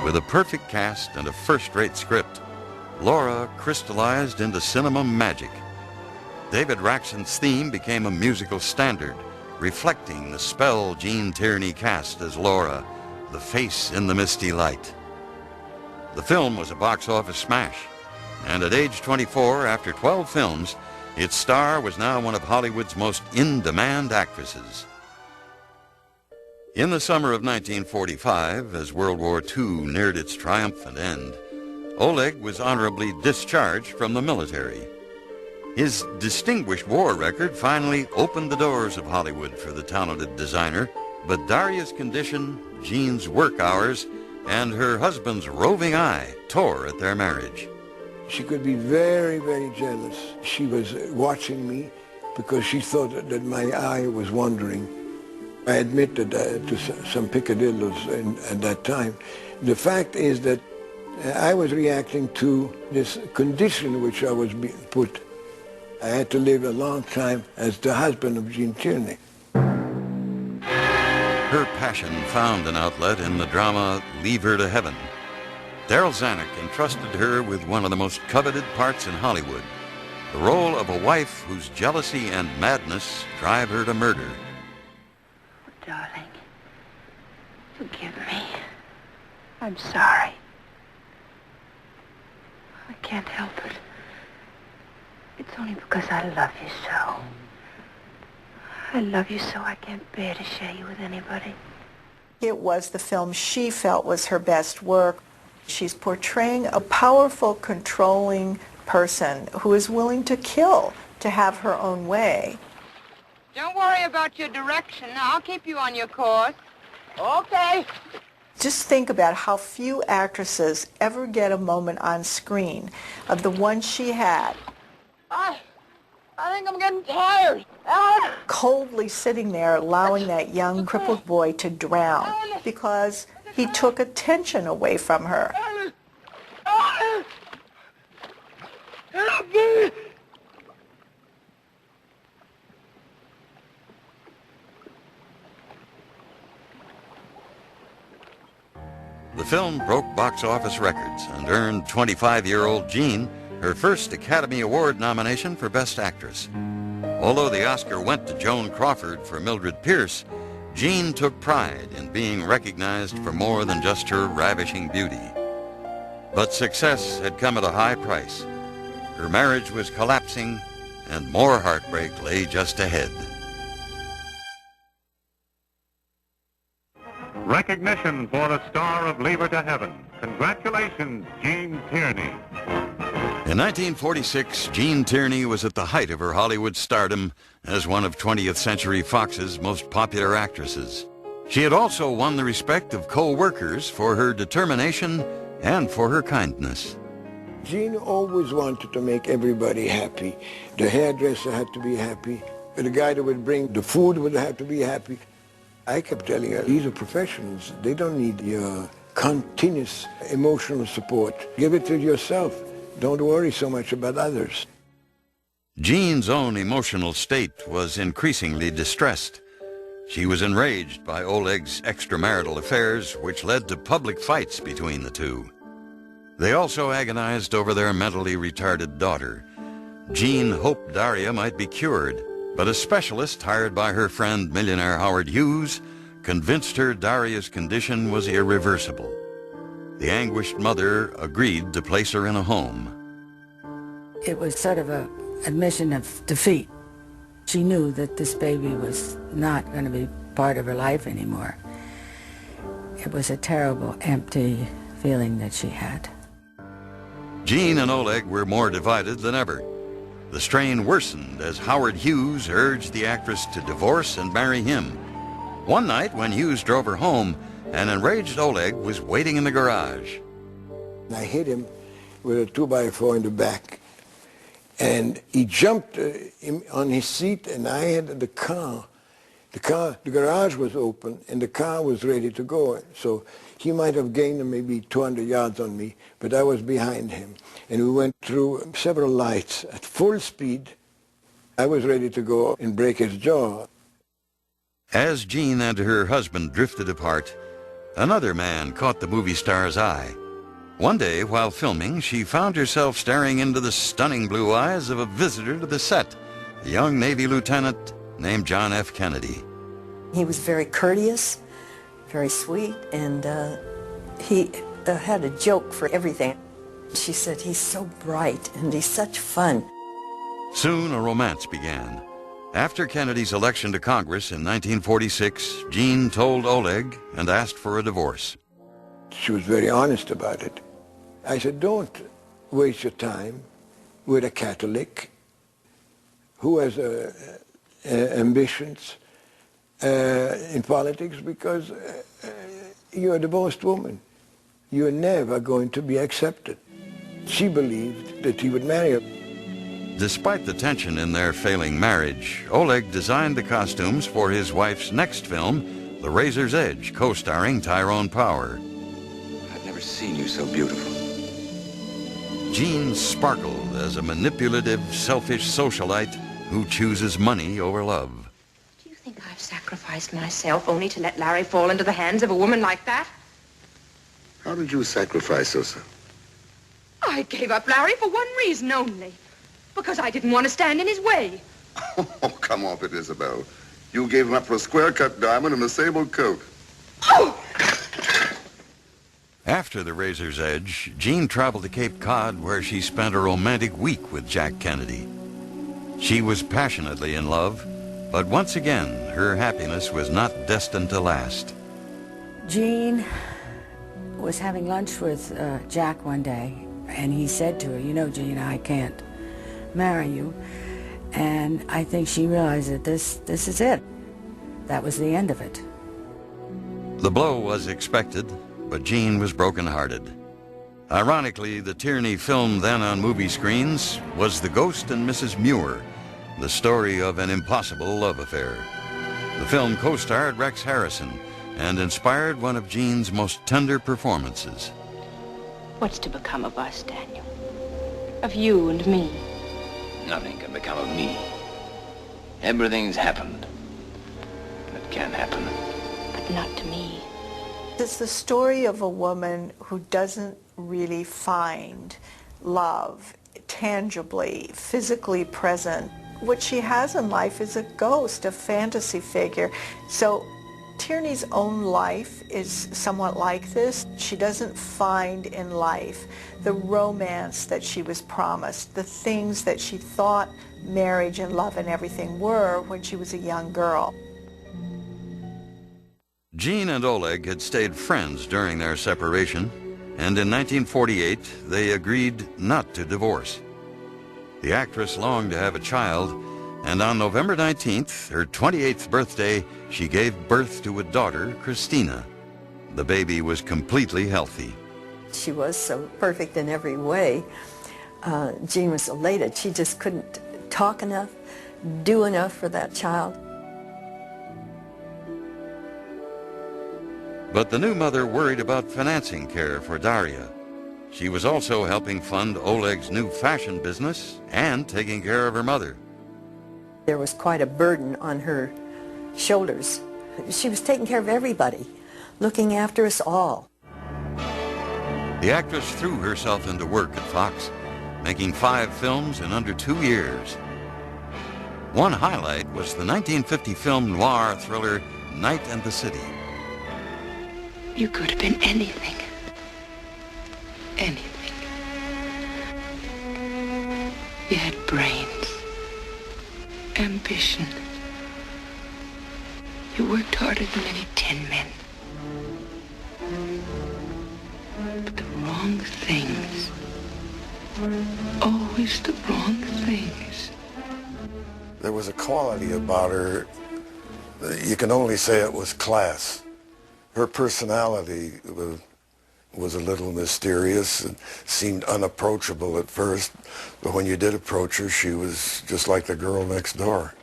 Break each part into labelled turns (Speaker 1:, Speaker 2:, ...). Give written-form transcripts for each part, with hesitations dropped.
Speaker 1: With a perfect cast and a first-rate script, Laura crystallized into cinema magic. David Raxon's theme became a musical standard, reflecting the spell Gene Tierney cast as Laura, the face in the misty light. The film was a box office smash, and at age 24, after 12 films, its star was now one of Hollywood's most in-demand actresses. In the summer of 1945, as World War II neared its triumphant end, Oleg was honorably discharged from the military. His distinguished war record finally opened the doors of Hollywood for the talented designer, but Daria's condition, Gene's work hours, and her husband's roving eye tore at their marriage.
Speaker 2: She could be very, very jealous. She was watching me because she thought that my eye was wandering. I admitted to some picadillos at that time. The fact is that I was reacting to this condition which I was being put. I had to live a long time as the husband of Gene Tierney.
Speaker 1: Her passion found an outlet in the drama Leave Her to Heaven. Darryl Zanuck entrusted her with one of the most coveted parts in Hollywood, the role of a wife whose jealousy and madness drive her to murder.
Speaker 3: Darling, forgive me. I'm sorry. I can't help it. It's only because I love you so. I love you so I can't bear to share you with anybody.
Speaker 4: It was the film she felt was her best work. She's portraying a powerful, controlling person who is willing to kill to have her own way.
Speaker 5: Don't worry about your direction. I'll keep you on your course. Okay.
Speaker 4: Just think about how few actresses ever get a moment on screen of the one she had.
Speaker 5: I think I'm getting tired.
Speaker 4: Coldly sitting there allowing that young crippled boy to drown because he took attention away from her.
Speaker 5: Help me!
Speaker 1: The film broke box office records and earned 25-year-old Gene her first Academy Award nomination for Best Actress. Although the Oscar went to Joan Crawford for Mildred Pierce, Gene took pride in being recognized for more than just her ravishing beauty. But success had come at a high price. Her marriage was collapsing, and more heartbreak lay just ahead.
Speaker 6: Recognition for the star of Leave Her to Heaven. Congratulations, Gene Tierney.
Speaker 1: In 1946, Gene Tierney was at the height of her Hollywood stardom as one of 20th Century Fox's most popular actresses. She had also won the respect of co-workers for her determination and for her kindness.
Speaker 2: Gene always wanted to make everybody happy. The hairdresser had to be happy. The guy that would bring the food would have to be happy. I kept telling her, these are professionals. They don't need your continuous emotional support. Give it to yourself. Don't worry so much about others.
Speaker 1: Gene's own emotional state was increasingly distressed. She was enraged by Oleg's extramarital affairs, which led to public fights between the two. They also agonized over their mentally retarded daughter. Gene hoped Daria might be cured, but a specialist hired by her friend millionaire Howard Hughes convinced her Daria's condition was irreversible. The anguished mother agreed to place her in a home.
Speaker 7: It was sort of an admission of defeat. She knew that this baby was not going to be part of her life anymore. It was a terrible, empty feeling that she had.
Speaker 1: Gene and Oleg were more divided than ever. The strain worsened as Howard Hughes urged the actress to divorce and marry him. One night when Hughes drove her home, an enraged Oleg was waiting in the garage.
Speaker 2: I hit him with a 2x4 in the back, and he jumped on his seat, and I had the car. The garage was open, and the car was ready to go. So he might have gained maybe 200 yards on me, but I was behind him. And we went through several lights at full speed. I was ready to go and break his jaw.
Speaker 1: As Gene and her husband drifted apart, Another man caught the movie star's eye. One day, while filming, she found herself staring into the stunning blue eyes of a visitor to the set, a young Navy lieutenant named John F. Kennedy.
Speaker 8: He was very courteous, very sweet, and he had a joke for everything. She said, he's so bright and he's such fun.
Speaker 1: Soon a romance began. After Kennedy's election to Congress in 1946, Jean told Oleg and asked for a divorce.
Speaker 2: She was very honest about it. I said, don't waste your time with a Catholic who has ambitions in politics, because you're a divorced woman. You're never going to be accepted. She believed that he would marry her.
Speaker 1: Despite the tension in their failing marriage, Oleg designed the costumes for his wife's next film, The Razor's Edge, co-starring Tyrone Power.
Speaker 9: I've never seen you so beautiful.
Speaker 1: Jean sparkled as a manipulative, selfish socialite who chooses money over love.
Speaker 3: Do you think I've sacrificed myself only to let Larry fall into the hands of a woman like that?
Speaker 9: How did you sacrifice Sosa?
Speaker 3: I gave up Larry for one reason only. Because I didn't want to stand in his way.
Speaker 9: Oh, come off it, Isabel. You gave him up for a square-cut diamond and a sable coat.
Speaker 3: Oh!
Speaker 1: After The Razor's Edge, Jean traveled to Cape Cod, where she spent a romantic week with Jack Kennedy. She was passionately in love, but once again, her happiness was not destined to last.
Speaker 7: Jean was having lunch with Jack one day, and he said to her, you know, Jean, I can't marry you. And I think she realized that this is it. That was the end of it.
Speaker 1: The blow was expected, but Jean was brokenhearted. Ironically, the Tierney film then on movie screens was The Ghost and Mrs. Muir, the story of an impossible love affair. The film co-starred Rex Harrison and inspired one of Jean's most tender performances.
Speaker 3: What's to become of us, Daniel? Of you and me?
Speaker 10: Nothing can become of me. Everything's happened. It can happen.
Speaker 3: But not to me.
Speaker 4: It's the story of a woman who doesn't really find love tangibly, physically present. What she has in life is a ghost, a fantasy figure. So Tierney's own life is somewhat like this. She doesn't find in life the romance that she was promised, the things that she thought marriage and love and everything were when she was a young girl.
Speaker 1: Jean and Oleg had stayed friends during their separation, and in 1948 they agreed not to divorce. The actress longed to have a child, and on November 19th, her 28th birthday, she gave birth to a daughter, Christina. The baby was completely healthy.
Speaker 8: She was so perfect in every way. Jean was elated. She just couldn't talk enough, do enough for that child.
Speaker 1: But the new mother worried about financing care for Daria. She was also helping fund Oleg's new fashion business and taking care of her mother.
Speaker 8: There was quite a burden on her shoulders. She was taking care of everybody, looking after us all.
Speaker 1: The actress threw herself into work at Fox, making 5 films in under 2 years. One highlight was the 1950 film noir thriller Night and the City.
Speaker 3: You could have been anything. Anything. You had brains, ambition. You worked harder than any 10 men. But the wrong things. Always the wrong things.
Speaker 11: There was a quality about her. You can only say it was class. Her personality was a little mysterious and seemed unapproachable at first, but when you did approach her, she was just like the girl next door.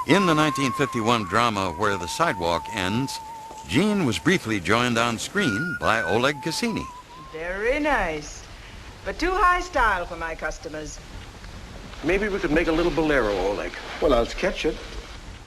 Speaker 1: In the 1951 drama Where the Sidewalk Ends, Jean was briefly joined on screen by Oleg Cassini.
Speaker 12: Very nice, but too high style for my customers.
Speaker 13: Maybe we could make a little bolero, Oleg.
Speaker 14: Well, I'll sketch it.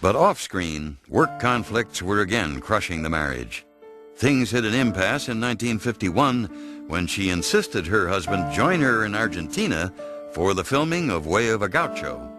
Speaker 1: But off-screen, work conflicts were again crushing the marriage. Things hit an impasse in 1951 when she insisted her husband join her in Argentina for the filming of Way of a Gaucho.